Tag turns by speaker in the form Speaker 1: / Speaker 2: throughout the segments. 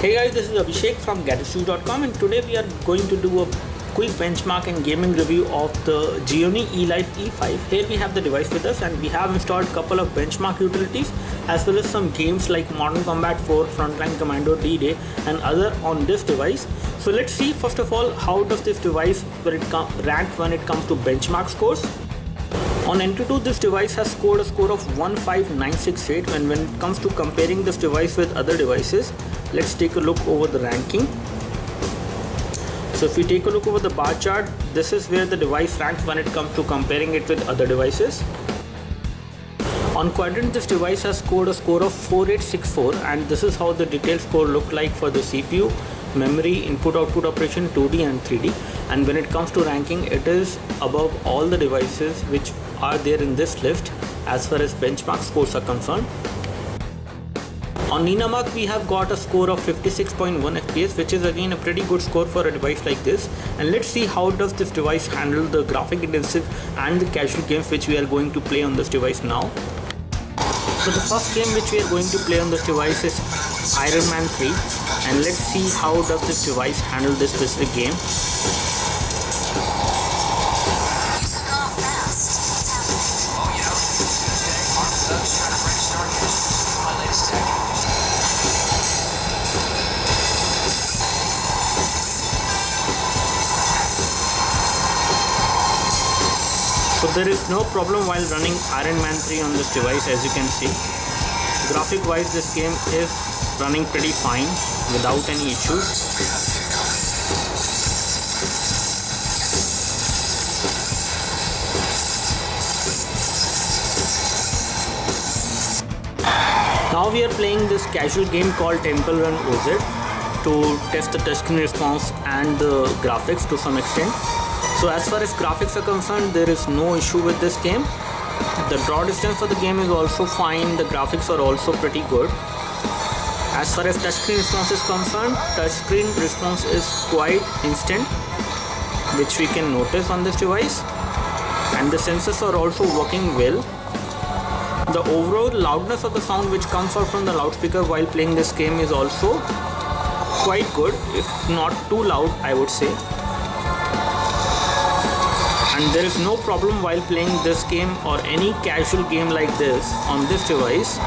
Speaker 1: Hey guys, this is Abhishek from Gadgetsnews.com, and today we are going to do a quick benchmark and gaming review of the Gionee eLife E5. Here we have the device with us, and we have installed a couple of benchmark utilities as well as some games like Modern Combat 4, Frontline Commando D-Day and other on this device. So let's see first of all how does this device rank when it comes to benchmark scores. On Antutu, this device has scored a score of 15968, and when it comes to comparing this device with other devices, let's take a look over the ranking. So if we take a look over the bar chart, this is where the device ranks when it comes to comparing it with other devices. On Quadrant, this device has scored a score of 4864, and this is how the detailed score look like for the CPU, memory, input-output operation, 2D and 3D. And when it comes to ranking, it is above all the devices which are there in this list as far as benchmark scores are concerned. On Ninamark, we have got a score of 56.1 FPS, which is again a pretty good score for a device like this. And let's see how does this device handle the graphic intensive and the casual games which we are going to play on this device now. So the first game which we are going to play on this device is Iron Man 3, and let's see how does this device handle this specific game. So there is no problem while running Iron Man 3 on this device. As you can see, graphic wise this game is running pretty fine without any issues. Now we are playing this casual game called Temple Run OZ to test the touchscreen response and the graphics to some extent. So as far as graphics are concerned, there is no issue with this game. The draw distance for the game is also fine. The graphics are also pretty good. As far as touchscreen response is concerned, touchscreen response is quite instant, which we can notice on this device. And the sensors are also working well. The overall loudness of the sound which comes out from the loudspeaker while playing this game is also quite good, if not too loud, I would say. And there is no problem while playing this game or any casual game like this on this device,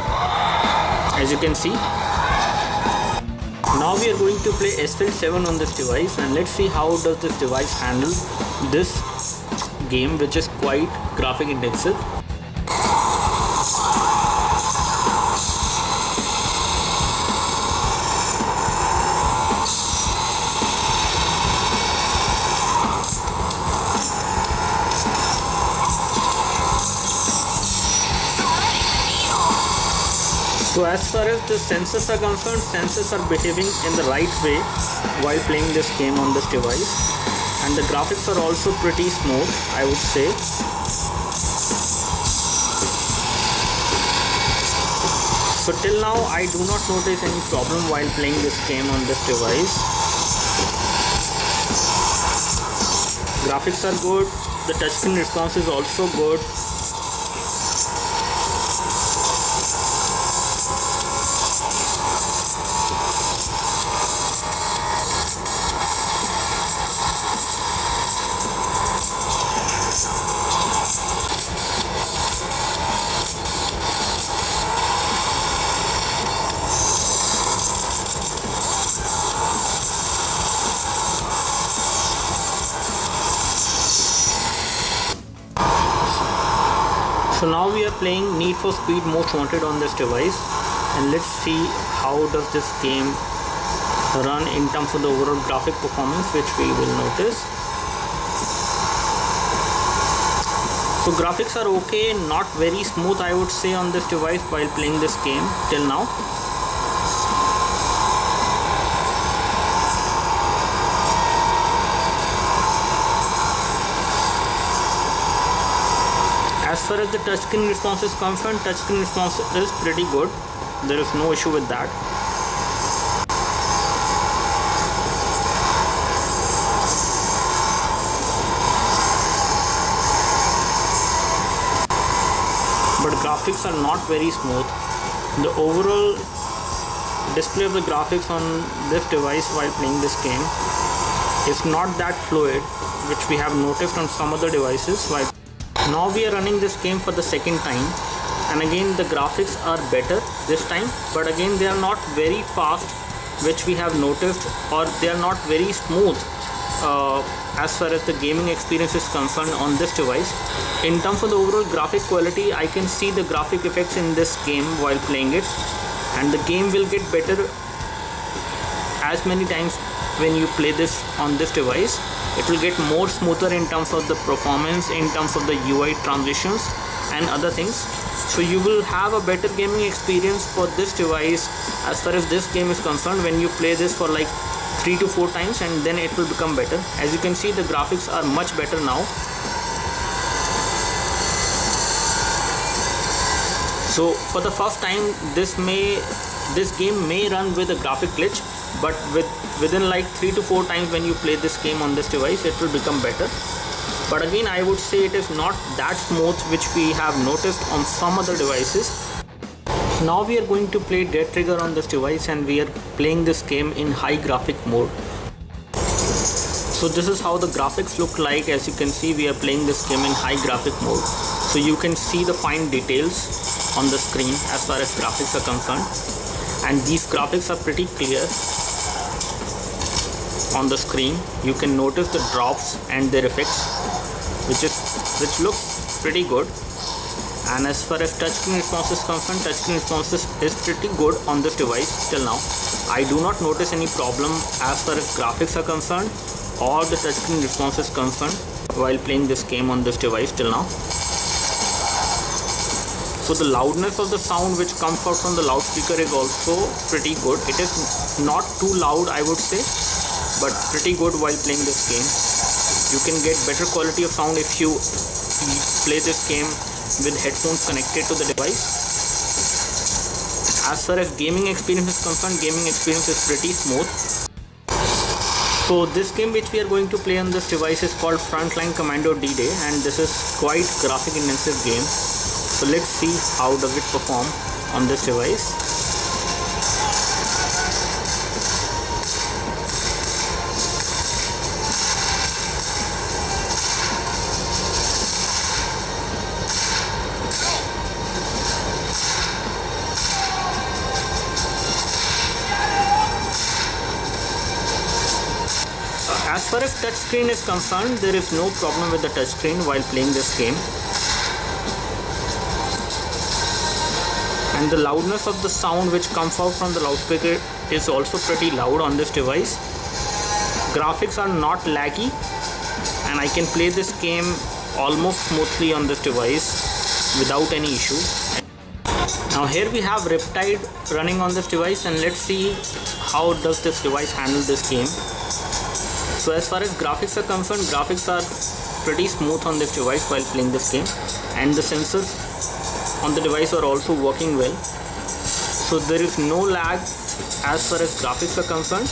Speaker 1: as you can see. Now we are going to play Asphalt 7 on this device, and let's see how does this device handle this game, which is quite graphic intensive. So as far as the sensors are concerned, sensors are behaving in the right way while playing this game on this device, and the graphics are also pretty smooth, I would say. So till now I do not notice any problem while playing this game on this device. Graphics are good, the touchscreen response is also good. So now we are playing Need for Speed Most Wanted on this device, and let's see how does this game run in terms of the overall graphic performance, which we will notice. So graphics are okay, not very smooth I would say on this device while playing this game till now. As far as the touchscreen response is concerned, touchscreen response is pretty good. There is no issue with that. But graphics are not very smooth. The overall display of the graphics on this device while playing this game is not that fluid, which we have noticed on some other devices. While now we are running this game for the second time, and again the graphics are better this time, but again they are not very fast, which we have noticed, or they are not very smooth as far as the gaming experience is concerned on this device. In terms of the overall graphic quality, I can see the graphic effects in this game while playing it, and the game will get better as many times when you play this on this device. It will get more smoother in terms of the performance, in terms of the UI transitions and other things. So you will have a better gaming experience for this device as far as this game is concerned when you play this for like 3 to 4 times, and then it will become better. As you can see, the graphics are much better now. So for the first time, this game may run with a graphic glitch, but within like 3 to 4 times when you play this game on this device, it will become better. But again, I would say it is not that smooth, which we have noticed on some other devices. Now we are going to play Dead Trigger on this device, and we are playing this game in high graphic mode. So this is how the graphics look like. As you can see, we are playing this game in high graphic mode. So you can see the fine details on the screen as far as graphics are concerned, and these graphics are pretty clear on the screen. You can notice the drops and their effects, which looks pretty good. And as far as touchscreen response is concerned, touchscreen response is pretty good on this device till now. I do not notice any problem as far as graphics are concerned or the touchscreen response is concerned while playing this game on this device till now. So the loudness of the sound which comes out from the loudspeaker is also pretty good. It is not too loud, I would say, but pretty good while playing this game. You can get better quality of sound if you play this game with headphones connected to the device. As far as gaming experience is concerned, gaming experience is pretty smooth. So this game which we are going to play on this device is called Frontline Commando D-Day, and this is quite graphic intensive game. So let's see how does it perform on this device. As far as touchscreen is concerned, there is no problem with the touchscreen while playing this game. And the loudness of the sound which comes out from the loudspeaker is also pretty loud on this device. Graphics are not laggy, and I can play this game almost smoothly on this device without any issues. Now here we have Riptide running on this device, and let's see how does this device handle this game. So as far as graphics are concerned, graphics are pretty smooth on this device while playing this game, and the sensors on the device are also working well. So there is no lag as far as graphics are concerned.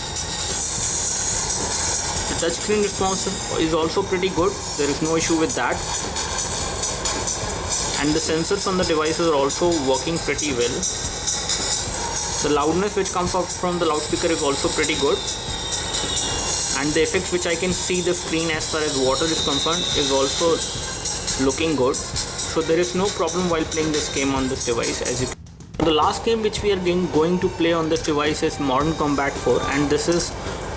Speaker 1: The touchscreen response is also pretty good. There is no issue with that. And the sensors on the devices are also working pretty well. The loudness which comes out from the loudspeaker is also pretty good. And the effects which I can see the screen as far as water is concerned is also looking good. So there is no problem while playing this game on this device. As you can. The last game which we are going to play on this device is Modern Combat 4, and this is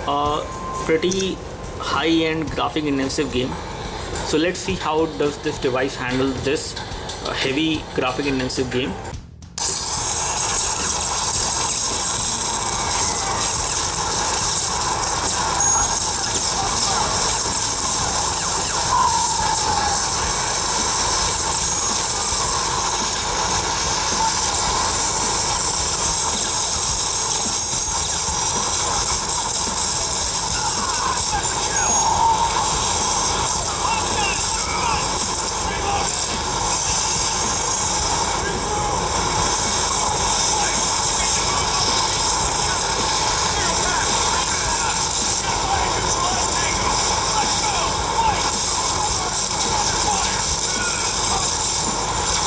Speaker 1: a pretty high-end graphic intensive game. So let's see how does this device handle this heavy graphic intensive game.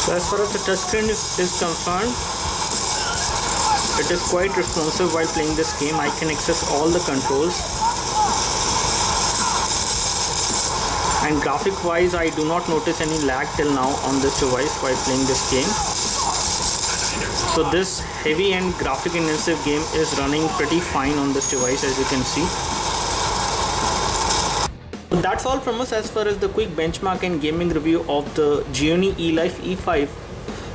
Speaker 1: So as far as the touchscreen is concerned, It is quite responsive while playing this game. I can access all the controls, and graphic wise I do not notice any lag till now on this device while playing this game. So this heavy and graphic intensive game is running pretty fine on this device, as you can see. That's all from us as far as the quick benchmark and gaming review of the Gionee eLife E5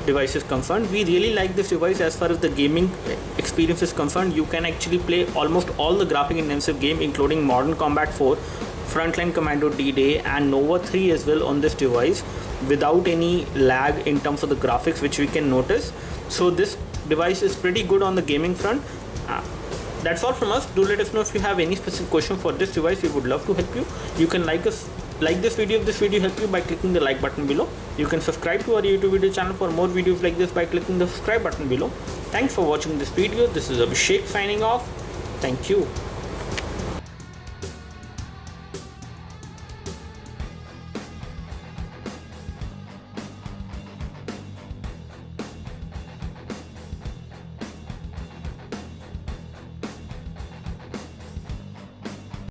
Speaker 1: device is concerned. We really like this device as far as the gaming experience is concerned. You can actually play almost all the graphic intensive game, including Modern Combat 4, Frontline Commando D-Day and Nova 3 as well on this device without any lag in terms of the graphics, which we can notice. So this device is pretty good on the gaming front. That's all from us. Do let us know if you have any specific question for this device. We would love to help you. You can like this video if this video helped you by clicking the like button below. You can subscribe to our YouTube video channel for more videos like this by clicking the subscribe button below. Thanks for watching this video. This is Abhishek signing off. Thank you.